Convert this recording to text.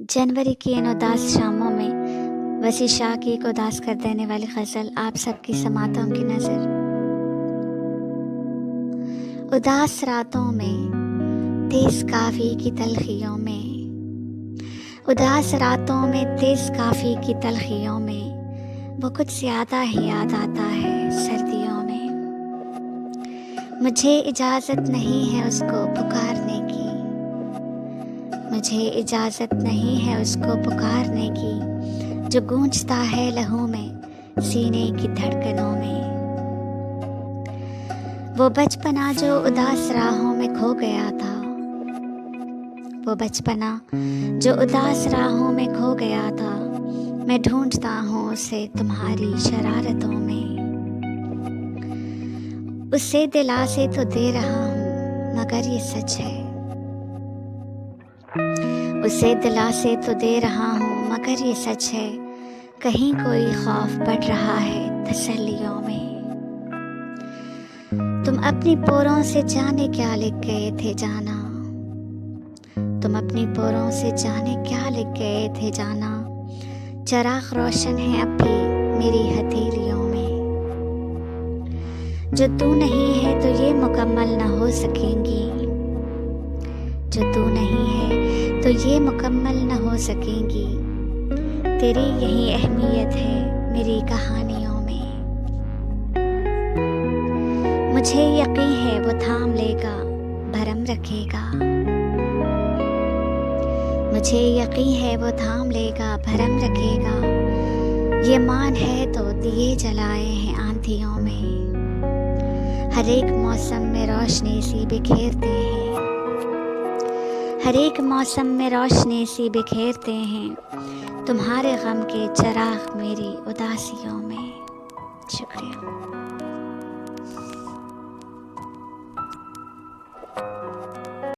जनवरी की इन उदास शामों में वसी शाह की एक उदास कर देने वाली गज़ल आप सबकी समातों की नज़र। उदास रातों में तेज काफ़ी की तलखियों में, उदास रातों में तेज काफ़ी की तलखियों में वो कुछ ज़्यादा ही याद आता है सर्दियों में। मुझे इजाज़त नहीं है उसको पुकारने की, मुझे इजाज़त नहीं है उसको पुकारने की, जो गूंजता है लहू में सीने की धड़कनों में। वो बचपना जो उदास राहों में खो गया था, वो बचपना जो उदास राहों में खो गया था, मैं ढूंढता हूँ उसे तुम्हारी शरारतों में। उससे दिलासे तो दे रहा हूँ मगर ये सच है, उसे दिलासे तो दे रहा हूँ मगर ये सच है, कहीं कोई खौफ बढ़ रहा है तसल्लियों में। तुम अपनी पोरों से जाने क्या लिख गए थे जाना, तुम अपनी पोरों से जाने क्या लिख गए थे जाना, चराग रोशन है अब भी मेरी हथेलियों में। जो तू नहीं है तो ये मुकम्मल न हो सकेंगी, जो तू नहीं है तो ये मुकम्मल न हो सकेंगी, तेरी यही अहमियत है मेरी कहानियों में। मुझे यकीन है वो थाम लेगा भरम रखेगा, मुझे यकीन है वो थाम लेगा भरम रखेगा, ये मान है तो दिए जलाए हैं आंधियों में। हर एक मौसम में रोशनी सी बिखेरते हैं, हर एक मौसम में रोशनी सी बिखेरते हैं, तुम्हारे गम के चराग मेरी उदासियों में। शुक्रिया।